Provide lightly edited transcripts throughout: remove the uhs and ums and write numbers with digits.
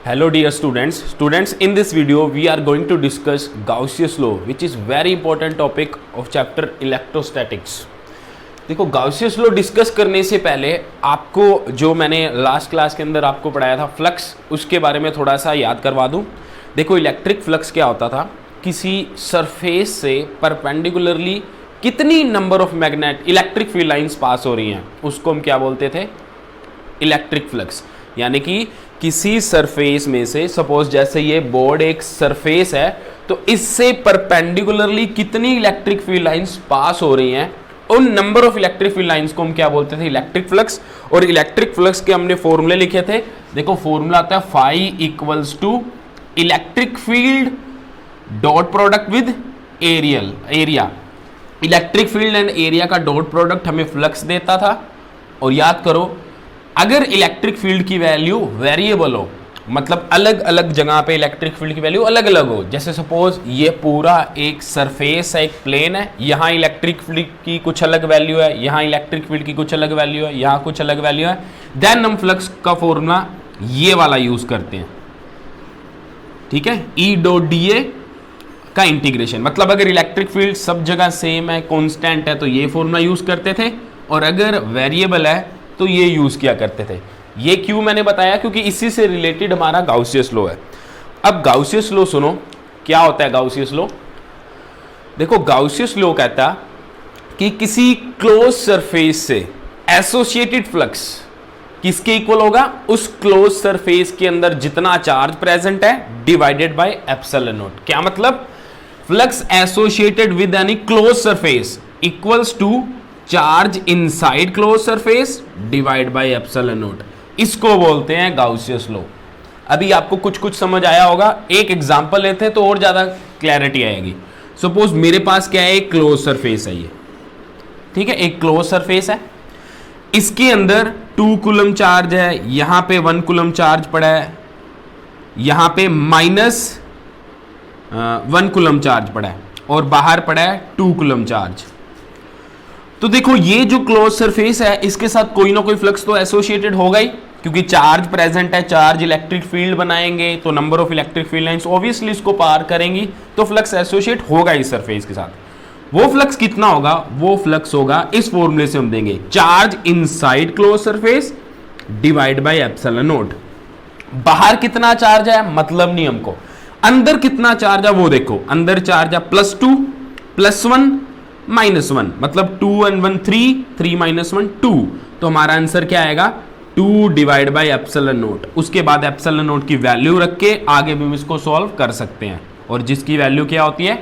Hello dear students in this video we are going to discuss Gaussian law which is very important topic of chapter electrostatics। देखो Gaussian law discuss करने से पहले आपको जो मैंने last class के अंदर आपको पढ़ाया था फ्लक्स, उसके बारे में थोड़ा सा याद करवा दूं। देखो इलेक्ट्रिक फ्लक्स क्या होता था, किसी सरफेस से परपेंडिकुलरली कितनी number of magnet electric field lines पास हो रही हैं उसको हम क्या बोलते थे, इलेक्ट्रिक फ्लक्स। यानी कि किसी सरफेस में से, सपोज जैसे ये बोर्ड एक सरफेस है, तो इससे परपेंडिकुलरली कितनी इलेक्ट्रिक फील्ड लाइंस पास हो रही हैं, उन number of electric field lines को हम क्या बोलते थे, इलेक्ट्रिक फ्लक्स। और इलेक्ट्रिक फ्लक्स के हमने फॉर्मूले लिखे थे। देखो फॉर्मूला आता है phi equals to electric field dot product with area. Electric field and area का डॉट प्रोडक्ट हमें फ्लक्स देता था। और याद करो, अगर इलेक्ट्रिक फील्ड की वैल्यू वेरिएबल हो, मतलब अलग अलग जगह पे इलेक्ट्रिक फील्ड की वैल्यू अलग अलग हो, जैसे सपोज ये पूरा एक सरफेस है, एक प्लेन है, यहाँ इलेक्ट्रिक फील्ड की कुछ अलग वैल्यू है, यहाँ इलेक्ट्रिक फील्ड की कुछ अलग वैल्यू है, यहाँ कुछ अलग वैल्यू है, देन हम फ्लक्स का फॉर्मूला ये वाला यूज करते हैं। ठीक है, ई डॉट डी ए का इंटीग्रेशन, मतलब अगर इलेक्ट्रिक फील्ड सब जगह सेम है, कांस्टेंट है, तो ये फॉर्मूला यूज करते थे, और अगर वेरिएबल है तो ये यूज किया करते थे। ये क्यों मैंने बताया, क्योंकि इसी से रिलेटेड हमारा गाउसियस लॉ है। अब गाउसियस लॉ सुनो, क्या होता है गाउसियस लॉ। देखो गाउसियस लॉ कहता कि किसी क्लोज सरफेस से एसोसिएटेड फ्लक्स किसके इक्वल होगा, उस क्लोज सरफेस के अंदर जितना चार्ज प्रेजेंट है डिवाइडेड बाय एप्सिलॉन नॉट। क्या मतलब, flux associated with any close surface equals to charge inside close surface divide by epsilon nought. इसको बोलते हैं गाउसियस लॉ। अभी आपको कुछ कुछ समझ आया होगा, एक एग्जांपल लेते हैं तो और ज्यादा क्लैरिटी आएगी। सपोज मेरे पास क्या है, एक क्लोज सरफेस है ये, ठीक है, एक क्लोज सरफेस है, इसके अंदर 2 कूलम चार्ज है, यहां पे 1 कूलम चार्ज पड़ा है, यहां पे -1 कूलम चार्ज पड़ा है, और बाहर पड़ा है 2 कूलम चार्ज। तो देखो ये जो क्लोज सरफेस है इसके साथ कोई ना कोई फ्लक्स तो एसोसिएटेड होगा ही, क्योंकि चार्ज प्रेजेंट है, चार्ज इलेक्ट्रिक फील्ड बनाएंगे तो number of electric field lines obviously इसको पार करेंगी, तो फ्लक्स एसोसिएट होगा इस सरफेस के साथ। वो फ्लक्स कितना होगा, वो फ्लक्स होगा, इस फॉर्मूले से हम देंगे, charge inside close surface divide by epsilon not. बाहर कितना चार्ज है मतलब नहीं हमको, अंदर कितना चार्ज है वो देखो। अंदर चार्ज है +2 +1 -1, मतलब 2 and 1 3, 3 - 1 2, तो हमारा आंसर क्या आएगा, 2 डिवाइड बाय एप्सिलॉन नॉट। उसके बाद एप्सिलॉन नॉट की वैल्यू रख के आगे भी हम इसको सॉल्व कर सकते हैं, और जिसकी वैल्यू क्या होती है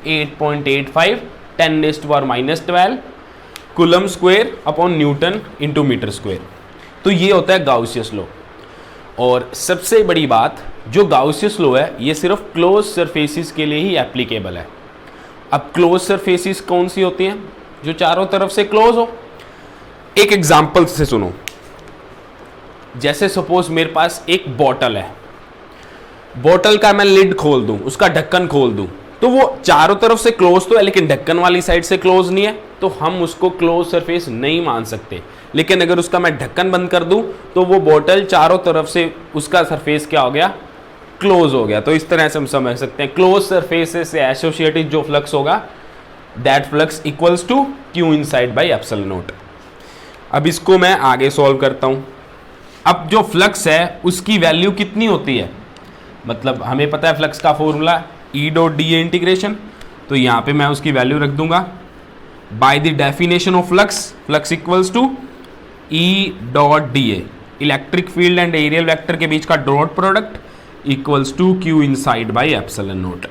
8.85 10⁻⁻12 coulomb square upon newton into metre square. तो ये होता है गाउसियस लॉ। और सबसे बड़ी बात, जो गाउसियस लॉ है ये सिर्फ क्लोज सरफेसिस के लिए ही एप्लीकेबल है। अब क्लोज सरफेसिस कौन सी होती हैं, जो चारों तरफ से क्लोज हो। एक एग्जांपल से सुनो, जैसे सपोज मेरे पास एक बॉटल है, बॉटल का मैं लिड खोल दूं, उसका ढक्कन खोल दूं, तो वो चारों तरफ से क्लोज तो है लेकिन ढक्कन वाली साइड से क्लोज नहीं है, तो हम उसको क्लोज सरफेस नहीं मान सकते। लेकिन अगर उसका मैं ढक्कन बंद कर दूं तो वो बॉटल चारों तरफ से उसका सरफेस क्या हो गया, क्लोज हो गया। तो इस तरह से हम समझ सकते हैं क्लोज सरफेसेस से एसोसिएटेड जो फ्लक्स होगा, that flux equals to Q inside by epsilon nought. अब इसको मैं आगे सॉल्व करता हूं। अब जो फ्लक्स है उसकी वैल्यू कितनी होती है, मतलब हमें पता है फ्लक्स का formula E dot D A integration, तो यहां पे मैं उसकी वैल्यू रख दूंगा by the definition of flux, flux equals to E dot D A, electric field and aerial vector के बीच का dot product equals to Q inside by epsilon nought.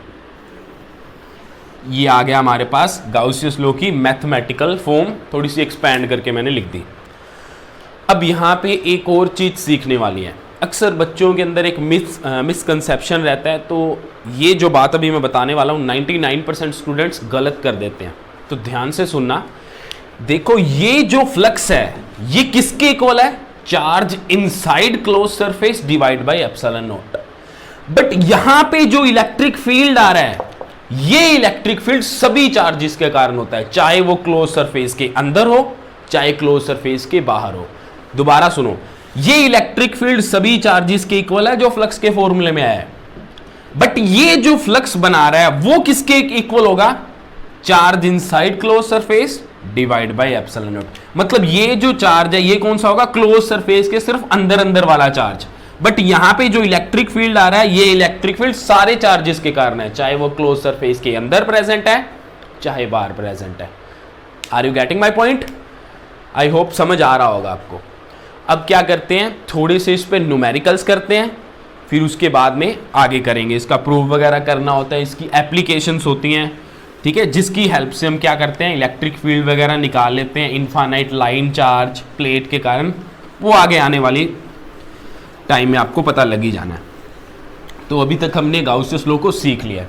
ये आ गया हमारे पास गाउसियस लॉ की मैथमेटिकल फॉर्म, थोड़ी सी एक्सपैंड करके मैंने लिख दी। अब यहाँ पे एक और चीज सीखने वाली है। अक्सर बच्चों के अंदर एक मिसकंसेप्शन रहता है, तो ये जो बात अभी मैं बताने वाला हूँ 99% स्टूडेंट्स गलत कर देते हैं, तो ध्यान से सुनना। देखो ये जो फ्लक्स है ये किसके इक्वल है, charge inside close surface divide by epsilon not. But यहां पे जो इलेक्ट्रिक फील्ड आ रहा है, ये इलेक्ट्रिक फील्ड सभी चार्जेस के कारण होता है, चाहे वो क्लोज सरफेस के अंदर हो चाहे क्लोज सरफेस के बाहर हो। दोबारा सुनो, ये इलेक्ट्रिक फील्ड सभी चार्जेस के इक्वल है जो फ्लक्स के फॉर्मूले में आया है, बट ये जो फ्लक्स बना रहा है वो किसके इक्वल होगा? Charge inside close surface divide by epsilon not. मतलब ये जो चार्ज है ये कौन सा होगा? क्लोज सरफेस के सिर्फ अंदर अंदर वाला चार्ज। बट यहां पे जो इलेक्ट्रिक फील्ड आ रहा है ये इलेक्ट्रिक फील्ड सारे चार्जेस के कारण है, चाहे वो क्लोज सरफेस के अंदर प्रेजेंट है चाहे बाहर प्रेजेंट है। Are you getting my point? I hope समझ आ रहा होगा आपको। अब क्या करते हैं, थोड़े से इस पे न्यूमेरिकल्स करते हैं, फिर उसके बाद में आगे करेंगे। इसका प्रूफ वगैरह करना होता है, इसकी एप्लीकेशंस होती हैं, ठीक है, जिसकी हेल्प से हम क्या करते हैं, इलेक्ट्रिक फील्ड वगैरह निकाल लेते हैं इनफाइनाइट लाइन चार्ज प्लेट के कारण। वो आगे आने वाली टाइम में आपको पता लग ही जाना है। तो अभी तक हमने गाउसियस लॉ को सीख लिया।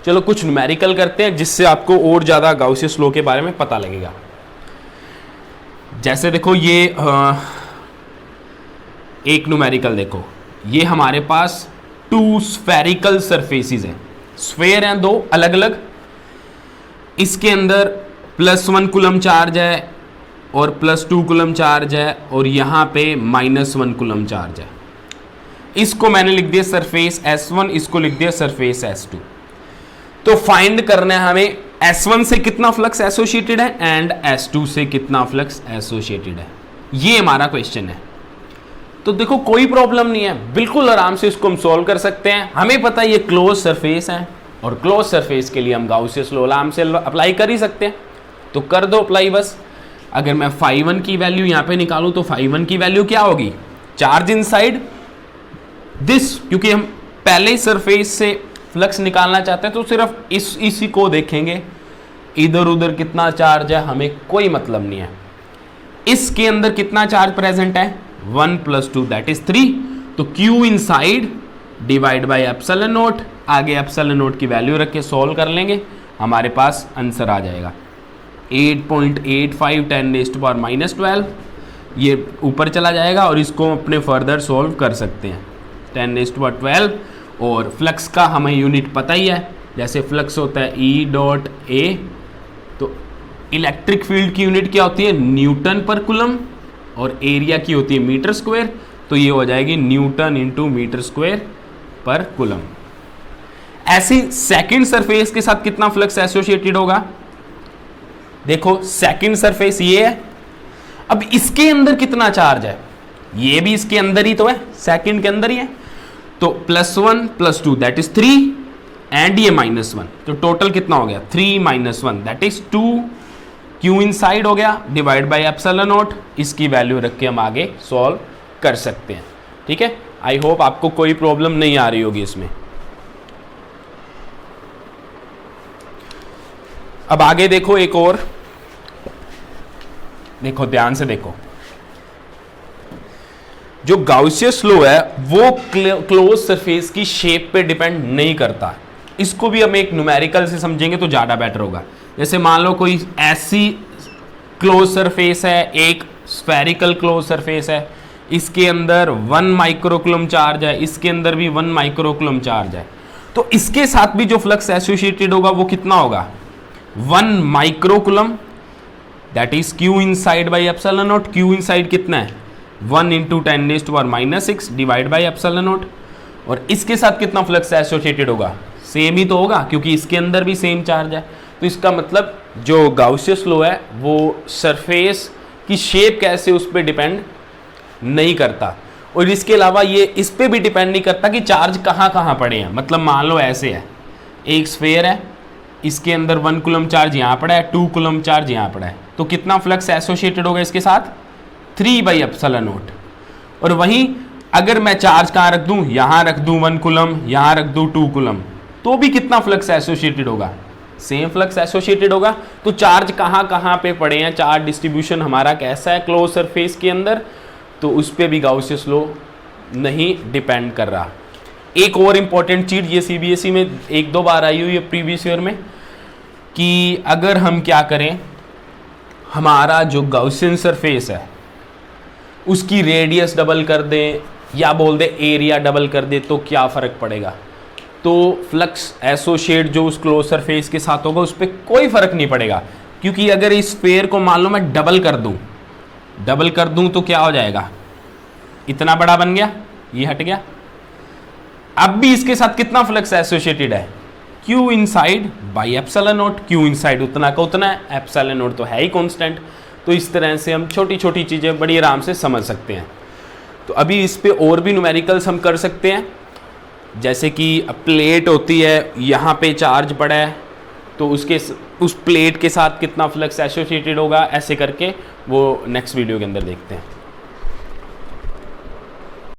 चलो कुछ न्यूमेरिकल करते हैं जिससे आपको और ज़्यादा गाउसियस लॉ के बारे में पता लगेगा। जैसे देखो ये एक न्यूमेरिकल देखो, ये हमारे पास 2 स्फेरिकल सरफेसेस हैं, स्फेयर हैं 2 अलग अलग। इसके अंदर +1 कूलम चार्ज है और +2 कूलम चार्ज है और यहाँ पे -1 कूलम चार्ज है। इसको मैंने लिख दिया सरफेस S1, इसको लिख दिया सरफेस S2। तो फाइंड करना है हमें S1 से कितना फ्लक्स एसोसिएटेड है एंड S2 से कितना फ्लक्स एसोसिएटेड है, ये हमारा क्वेश्चन है। तो देखो कोई प्रॉब्लम नहीं है, बिल्कुल आराम से इसको हम सॉल्व कर सकते हैं। हमें पता है ये क्लोज सरफेस है और क्लोज सरफेस के लिए हम गाउसियस लॉ आराम से अप्लाई कर ही सकते हैं, तो कर दो अप्लाई बस। अगर मैं φ1 की वैल्यू यहाँ पे निकालूं तो φ1 की वैल्यू क्या होगी? चार्ज इनसाइड दिस, क्योंकि हम पहले ही सरफेस से फ्लक्स निकालना चाहते हैं तो सिर्फ इसी को देखेंगे, इधर उधर कितना चार्ज है हमें कोई मतलब नहीं है। इसके अंदर कितना चार्ज प्रेजेंट है? 1 + 2 दैट इज 3। तो Q inside divide by epsilon not, आगे एप्सिलॉन नॉट की वैल्यू रख के सॉल्व कर लेंगे, हमारे पास आंसर आ जाएगा 8.85 10⁻⁻12। ये ऊपर चला जाएगा और इसको अपने फर्दर सॉल्व कर सकते हैं 10⁻12। और फ्लक्स का हमें यूनिट पता ही है, जैसे फ्लक्स होता है E.A, तो इलेक्ट्रिक फील्ड की यूनिट क्या होती है? न्यूटन पर कूलम, और एरिया की होती है मीटर स्क्वायर, तो ये हो जाएगी न्यूटन इंटू मीटर स्क्वायर पर कूलम। ऐसी सेकंड सरफेस के साथ कितना फ्लक्स एसोसिएटेड होगा? देखो सेकंड सरफेस ये है, अब इसके अंदर कितना चार्ज है? ये भी इसके अंदर ही तो है, सेकंड के अंदर ही है, तो +1 + 2 दैट इज 3 एंड ये -1, तो टोटल कितना हो गया? 3 - 1 दैट इज 2। Q इनसाइड हो गया डिवाइड बाय एप्सिलॉन नॉट, इसकी वैल्यू रख के हम आगे सॉल्व कर सकते हैं। ठीक है, आई होप आपको कोई प्रॉब्लम नहीं आ रही होगी इसमें। अब आगे देखो, एक और देखो, ध्यान से देखो, जो गाउसियस लॉ है वो क्लोज सरफेस की शेप पे डिपेंड नहीं करता। इसको भी हम एक न्यूमेरिकल से समझेंगे तो ज्यादा बेटर होगा। जैसे मान लो कोई ऐसी क्लोज सरफेस है, एक स्फेरिकल क्लोज सरफेस है, इसके अंदर 1 माइक्रोकूलम चार्ज है, इसके अंदर भी 1 माइक्रोकूलम चार्ज है, तो इसके साथ भी जो फ्लक्स एसोसिएटेड होगा वो कितना होगा? 1 microcoulomb that is Q inside by epsilon not. Q inside कितना है? 1 × 10⁻⁻6 डिवाइड बाय एप्सिलॉन नॉट। और इसके साथ कितना फ्लक्स एसोसिएटेड होगा? सेम ही तो होगा, क्योंकि इसके अंदर भी सेम चार्ज है। तो इसका मतलब जो गाउसियस लॉ है वो सरफेस की शेप कैसे उस पर डिपेंड नहीं करता, और इसके अलावा ये इस पे भी डिपेंड नहीं करता कि चार्ज कहाँ कहाँ पड़े हैं। मतलब मान लो ऐसे है, एक स्फेयर है, इसके अंदर 1 कूलम चार्ज यहाँ पड़ा है, 2 कूलम चार्ज यहाँ पड़ा है, तो कितना फ्लक्स एसोसिएटेड होगा इसके साथ? 3/ε0। और वहीं अगर मैं चार्ज कहाँ रख दूँ, यहाँ रख दूँ 1 कूलम, यहाँ रख दूँ 2 कूलम, तो भी कितना फ्लक्स एसोसिएटेड होगा? सेम फ्लक्स एसोसिएटेड होगा। तो चार्ज कहाँ कहाँ पे पड़े हैं, चार्ज डिस्ट्रीब्यूशन हमारा कैसा है क्लोज सरफेस के अंदर, तो उस पर भी गाउसियस लॉ नहीं डिपेंड कर रहा। एक और इम्पॉर्टेंट चीज़, ये CBSE में 1-2 बार आई हुई है प्रीवियस ईयर में, कि अगर हम क्या करें, हमारा जो गाउसियन सरफेस है उसकी रेडियस डबल कर दें या बोल दे एरिया डबल कर दे, तो क्या फ़र्क पड़ेगा? तो फ्लक्स एसोसिएट जो उस क्लोज सरफेस के साथ होगा उस पर कोई फ़र्क नहीं पड़ेगा, क्योंकि अगर इस स्फेयर को मान लो मैं डबल कर दूं तो क्या हो जाएगा? इतना बड़ा बन गया, ये हट गया। अब भी इसके साथ कितना फ्लक्स एसोसिएटेड है, Q inside by epsilon not, Q inside उतना का उतना है, एप्सिलॉन नॉट तो है ही कांस्टेंट। तो इस तरह से हम छोटी छोटी चीज़ें बड़ी आराम से समझ सकते हैं। तो अभी इस पे और भी न्यूमेरिकल्स हम कर सकते हैं, जैसे कि प्लेट होती है, यहाँ पे चार्ज पड़ा है तो उस प्लेट के साथ कितना फ्लक्स एसोसिएटेड होगा, ऐसे करके वो नेक्स्ट वीडियो के अंदर देखते हैं।